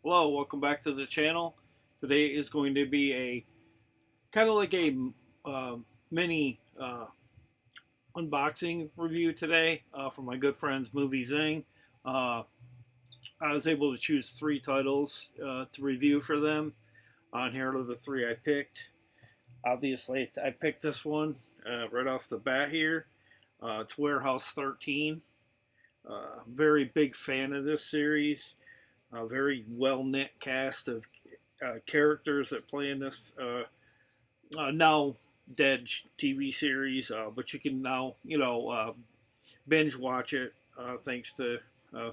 Hello, welcome back to the channel. Today is going to be a kind of like a mini unboxing review today from my good friends Movie Zing. Uh, I was able to choose three titles to review for them. On here are the three I picked. Obviously, I picked this one right off the bat here. It's Warehouse 13. Very big fan of this series. A very well knit cast of characters that play in this now dead TV series, but you can now binge watch it thanks to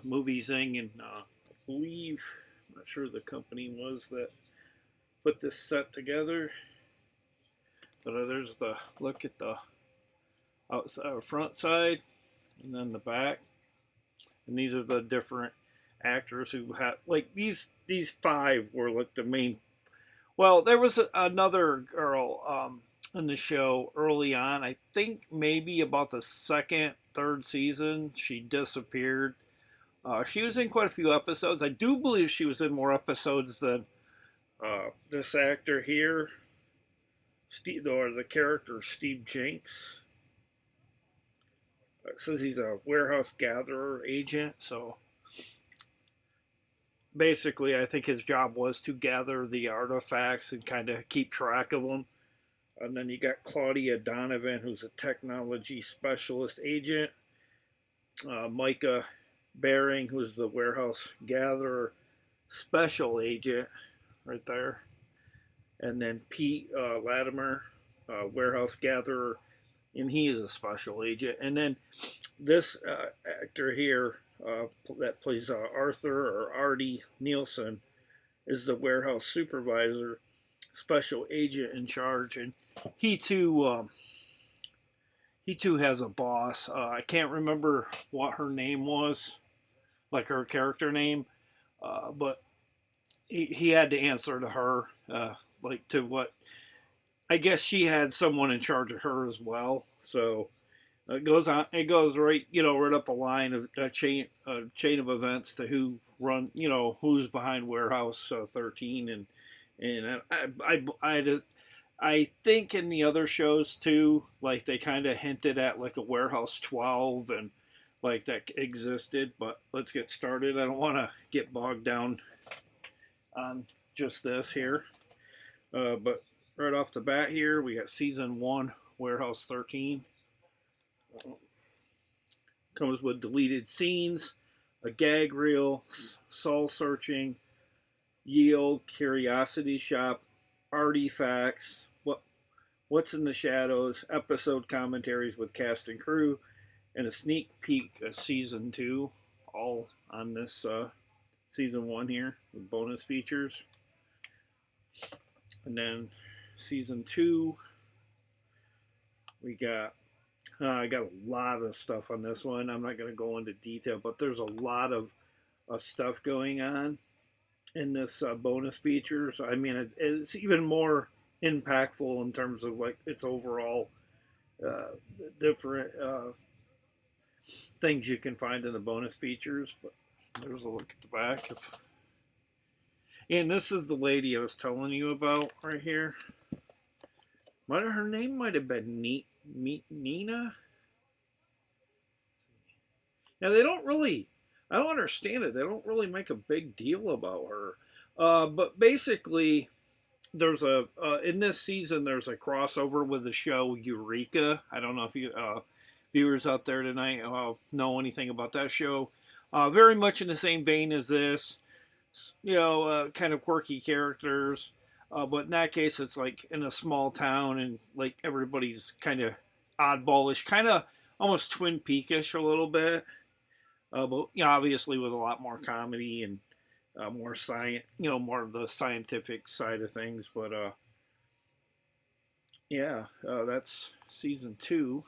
Movie Zing, and I believe, I'm not sure the company was that put this set together, but there's the look at the outside front side and then the back, and these are the different actors who had like these five were like the main. Well, there was another girl in the show early on. I think maybe about the second, third season, she disappeared. She was in quite a few episodes. I do believe she was in more episodes than this actor here, Steve, or the character Steve Jinks. It says he's a warehouse gatherer agent, so basically, I think his job was to gather the artifacts and kind of keep track of them. And then you got Claudia Donovan, who's a technology specialist agent. Myka Bering, who's the warehouse gatherer special agent, right there. And then Pete Lattimer, warehouse gatherer, and he is a special agent. And then this actor here, that plays Arthur or Artie Nielson, is the warehouse supervisor, special agent in charge, and he too has a boss. I can't remember what her name was, like her character name, but he had to answer to her, like to what I guess she had someone in charge of her as well. So it goes on. It goes right, right up a line of a chain of events to who run, who's behind Warehouse 13, and I think in the other shows too, like they kind of hinted at like a Warehouse 12 and like that existed. But let's get started. I don't want to get bogged down on just this here, but right off the bat here, we got season 1, Warehouse 13. Comes with deleted scenes, a gag reel, soul searching, yield, curiosity shop, artifacts, what's in the shadows, episode commentaries with cast and crew, and a sneak peek of season 2, all on this season 1 here with bonus features. And then season 2, we got I got a lot of stuff on this one. I'm not going to go into detail, but there's a lot of stuff going on in this bonus features. I mean, it's even more impactful in terms of like its overall different things you can find in the bonus features. But there's a look at the back. And this is the lady I was telling you about right here. Her name might have been Nina. Now they don't really, I don't understand it. They don't really make a big deal about her. But basically, there's in this season there's a crossover with the show Eureka. I don't know if you viewers out there tonight know anything about that show. Very much in the same vein as this, kind of quirky characters. But in that case, it's like in a small town, and like everybody's kind of oddballish, kind of almost Twin Peakish a little bit. But obviously with a lot more comedy and more science, more of the scientific side of things. But that's season 2.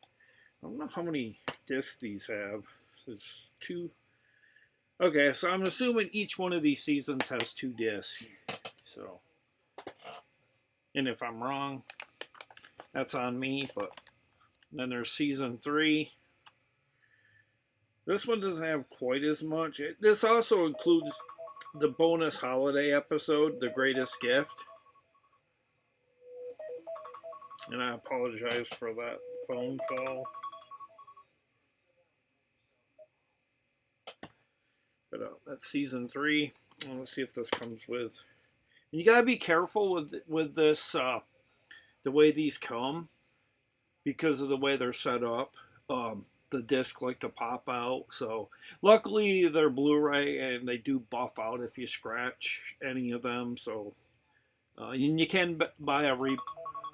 I don't know how many discs these have. There's 2. Okay, so I'm assuming each one of these seasons has 2 discs. So, and if I'm wrong, that's on me. But then there's season 3. This one doesn't have quite as much. This also includes the bonus holiday episode, The Greatest Gift. And I apologize for that phone call. But that's season 3. Let's see if this comes with. And you gotta be careful with this, the way these come, because of the way they're set up. The disc like to pop out. So luckily they're Blu-ray and they do buff out if you scratch any of them. So and you can buy a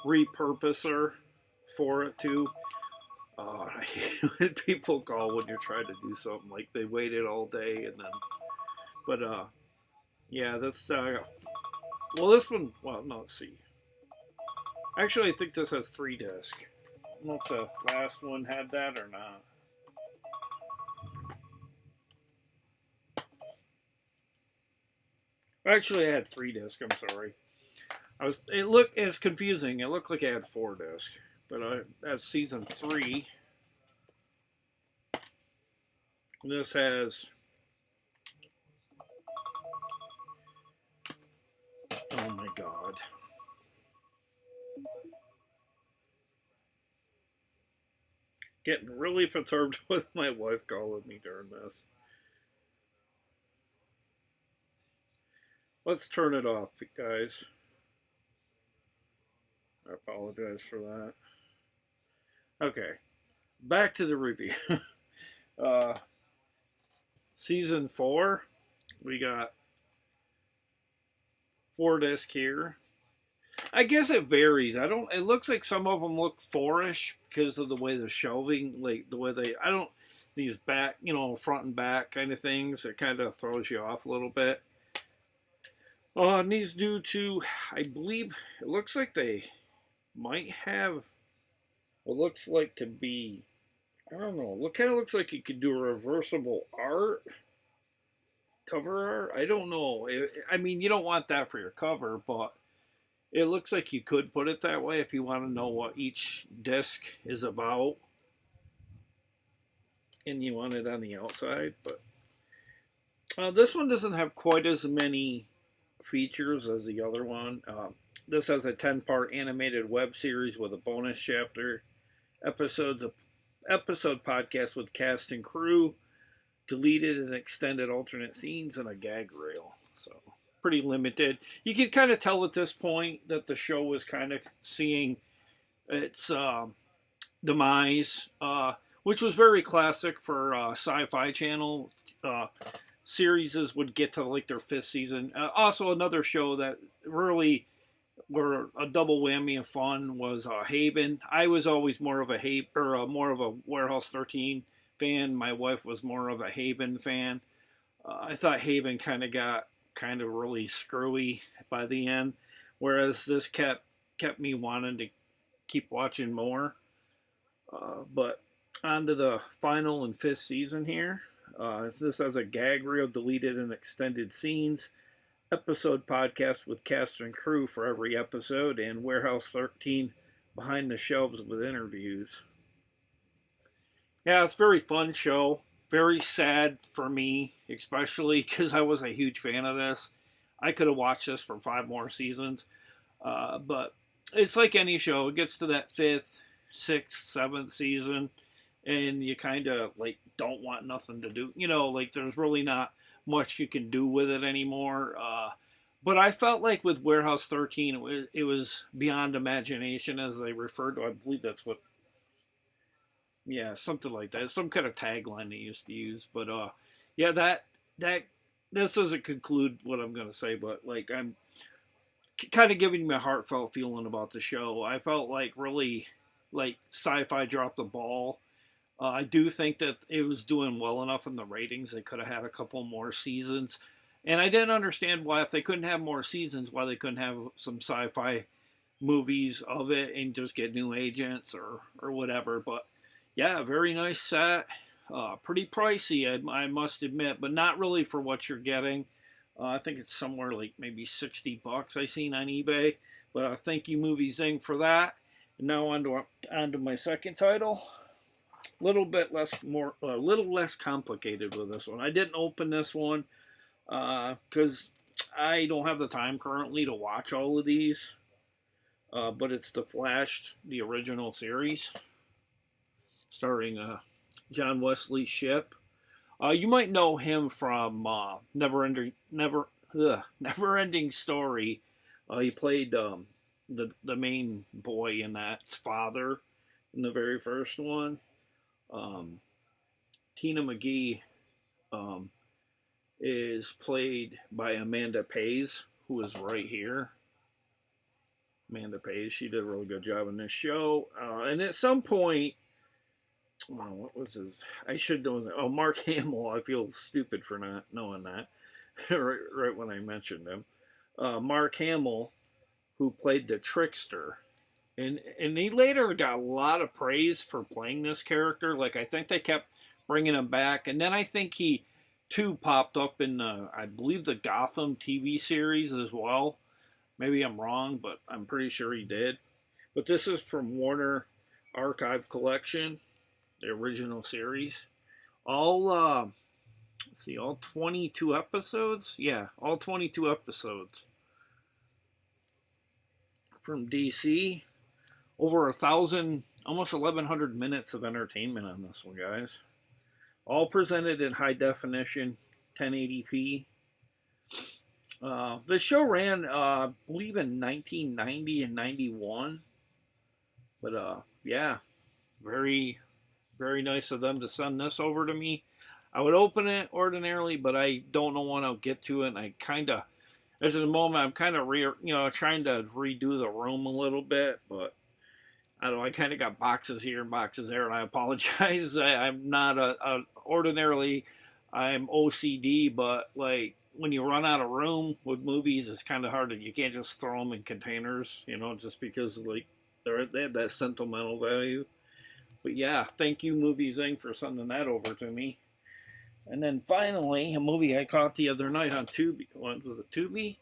repurposer for it too. I hate when people call when you're trying to do something like they waited all day and then. But yeah, that's well, this one. Well, no, let's see. Actually, I think this has 3 discs. I don't know if the last one had that or not. Actually, I had 3 discs. I'm sorry. It's confusing. It looked like I had 4 discs, but that's season 3. This has. Oh my God. Getting really perturbed with my wife calling me during this. Let's turn it off, guys. I apologize for that. Okay, back to the review. Season 4, we got 4 discs here. I guess it varies. It looks like some of them look 4-ish because of the way the shelving, like the way these back, front and back kind of things. It kind of throws you off a little bit. And these due to, I believe, it looks like they might have what looks like to be, I don't know, it kind of looks like you could do a reversible cover art. I don't know. I mean, you don't want that for your cover, but it looks like you could put it that way if you want to know what each disc is about. And you want it on the outside. But this one doesn't have quite as many features as the other one. This has a 10-part animated web series with a bonus chapter, episode podcast with cast and crew, deleted and extended alternate scenes, and a gag reel. So pretty limited. You can kind of tell at this point that the show was kind of seeing its demise, which was very classic for Sci-Fi Channel. Series would get to like their 5th season. Also, another show that really were a double whammy of fun was Haven. I was always more of a Warehouse 13 fan. My wife was more of a Haven fan. I thought Haven kind of really screwy by the end, whereas this kept me wanting to keep watching more. But on to the final and 5th season here. This has a gag reel, deleted and extended scenes, episode podcast with cast and crew for every episode, and Warehouse 13 behind the shelves with interviews. Yeah, it's a very fun show. Very sad for me, especially because I was a huge fan of this. I could have watched this for 5 more seasons. But it's like any show. It gets to that 5th, 6th, 7th season, and you kind of like don't want nothing to do. Like there's really not much you can do with it anymore. But I felt like with Warehouse 13, it was beyond imagination, as they referred to. I believe that's what. Yeah, something like that. Some kind of tagline they used to use. But yeah, that this doesn't conclude what I'm gonna say. But like I'm kind of giving me a heartfelt feeling about the show. I felt like really like Sci-Fi dropped the ball. I do think that it was doing well enough in the ratings. They could have had a couple more seasons. And I didn't understand why, if they couldn't have more seasons, why they couldn't have some sci-fi movies of it and just get new agents or whatever. But yeah, very nice set. Pretty pricey, I must admit, but not really for what you're getting. I think it's somewhere like maybe $60 I seen on eBay. But thank you, Movie Zing, for that. And now on to my second title. A little less complicated with this one. I didn't open this one. because I don't have the time currently to watch all of these. But it's The Flash, the original series, starring John Wesley Shipp. You might know him from Never Ending Story. He played the main boy in that's father in the very first one. Tina McGee is played by Amanda Pays, who is right here. Amanda Pays, she did a really good job in this show. And at some point, what was his? I should know. Oh, Mark Hamill. I feel stupid for not knowing that. right when I mentioned him. Mark Hamill, who played the trickster. And he later got a lot of praise for playing this character. Like, I think they kept bringing him back. And then I think he, too, popped up in, I believe, the Gotham TV series as well. Maybe I'm wrong, but I'm pretty sure he did. But this is from Warner Archive Collection, the original series. All, let's see, all 22 episodes? Yeah, all 22 episodes. From DC. Over 1,000, almost 1,100 minutes of entertainment on this one, guys. All presented in high definition, 1080p. The show ran, I believe, in 1990 and 91. But, yeah, very, very nice of them to send this over to me. I would open it ordinarily, but I don't know when I'll get to it. And I kind of, as of the moment, I'm kind of trying to redo the room a little bit, but I don't know, I kind of got boxes here and boxes there, and I apologize. I'm not ordinarily, I'm OCD, but like when you run out of room with movies, it's kind of hard. You can't just throw them in containers, just because like they have that sentimental value. But yeah, thank you, Movies Inc., for sending that over to me. And then finally, a movie I caught the other night on Tubi. What was it, Tubi?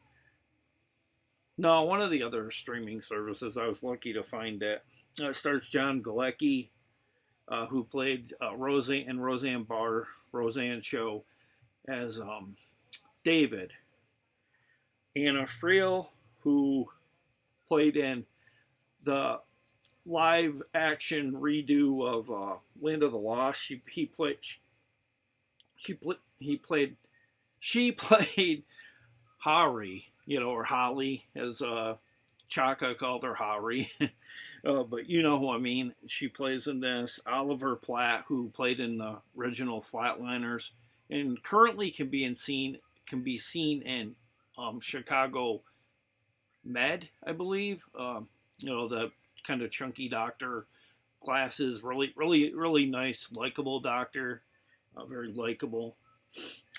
No, one of the other streaming services. I was lucky to find it. It stars John Galecki, who played Roseanne and Roseanne Barr, Roseanne show, as David. Anna Friel, who played in the live action redo of Land of the Lost. She played Hari, or Holly, as Chaka called her Hari. But you know who I mean. She plays in this. Oliver Platt, who played in the original Flatliners, and currently can be seen in Chicago Med, I believe. The kind of chunky doctor, glasses, really nice, likable doctor, very likable.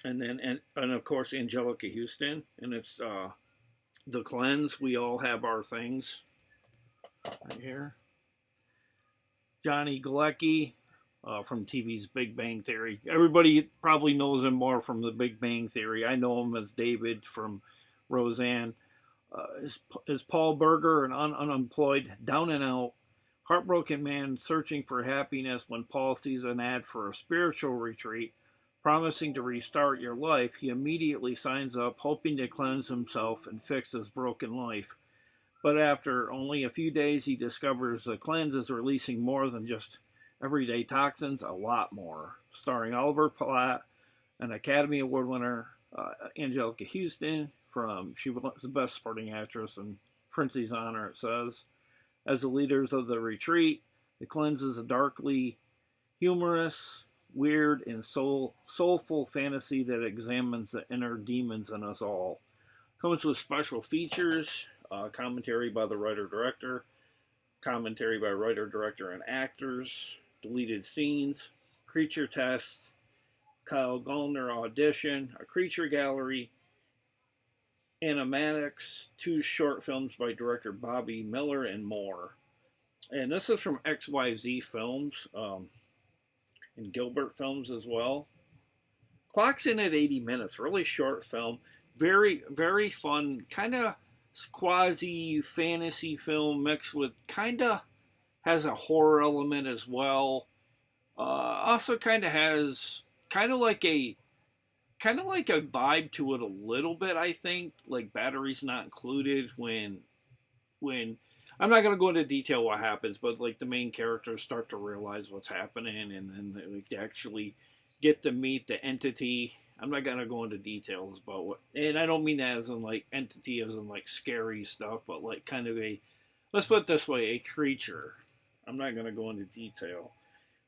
And then and of course Angelica Houston, and it's The Cleanse. We all have our things. Right here. Johnny Galecki from TV's Big Bang Theory. Everybody probably knows him more from the Big Bang Theory. I know him as David from Roseanne. Is Paul Berger, an unemployed, down and out, heartbroken man searching for happiness when Paul sees an ad for a spiritual retreat promising to restart your life. He immediately signs up, hoping to cleanse himself and fix his broken life. But after only a few days, he discovers the cleanse is releasing more than just everyday toxins, a lot more. Starring Oliver Platt, an Academy Award winner, Angelica Houston, she was the best supporting actress in Princey's Honor, it says. As the leaders of the retreat, the cleanse is a darkly humorous, weird, and soulful fantasy that examines the inner demons in us all. Comes with special features, commentary by the writer-director, commentary by writer-director and actors, deleted scenes, creature tests, Kyle Gallner audition, a creature gallery, animatics, 2 short films by director Bobby Miller, and more. And this is from XYZ Films, and Gilbert Films as well. Clocks in at 80 minutes, really short film. Very, very fun, kind of quasi fantasy film mixed with kind of has a horror element as well. Also kind of has kind of like a kind of like a vibe to it a little bit, I think. Like batteries not included when I'm not gonna go into detail what happens, but like the main characters start to realize what's happening, and then they actually get to meet the entity. I'm not gonna go into details about what, and I don't mean that as in like entity as in like scary stuff, but like kind of a, let's put it this way, a creature. I'm not gonna go into detail,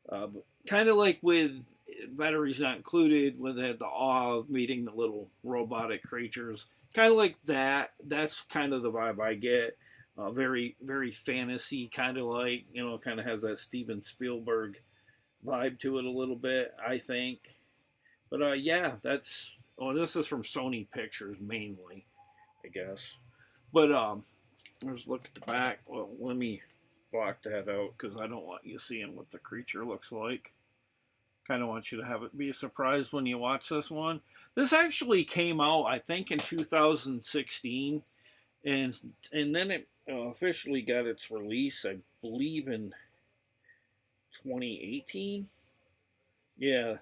but kind of like with batteries not included, when they had the awe of meeting the little robotic creatures, kind of like that. That's kind of the vibe I get. Very, very fantasy, kind of like, kind of has that Steven Spielberg vibe to it a little bit, I think. But yeah, that's. Oh, this is from Sony Pictures mainly, I guess. But let's look at the back. Well, let me block that out because I don't want you seeing what the creature looks like. Kind of want you to have it be a surprise when you watch this one. This actually came out, I think, in 2016, and then it officially got its release, I believe, in 2018. Yeah,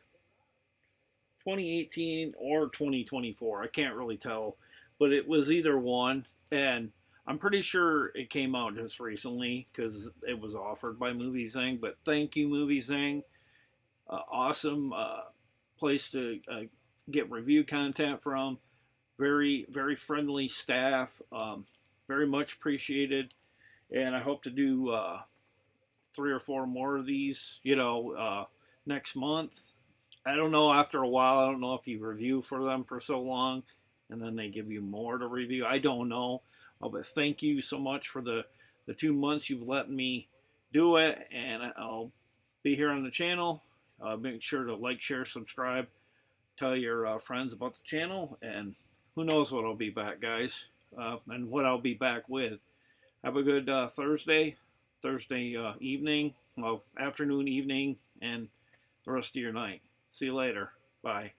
2018 or 2024. I can't really tell, but it was either one, and I'm pretty sure it came out just recently because it was offered by Movie Zing. But thank you, Movie Zing. Awesome place to get review content from. Very, very friendly staff. Very much appreciated. And I hope to do 3 or 4 more of these, next month. I don't know, after a while, I don't know if you review for them for so long and then they give you more to review. I don't know. But thank you so much for the 2 months you've let me do it. And I'll be here on the channel. Make sure to like, share, subscribe, tell your friends about the channel, and who knows what I'll be back, guys, and what I'll be back with. Have a good Thursday evening, well, afternoon, evening, and the rest of your night. See you later. Bye.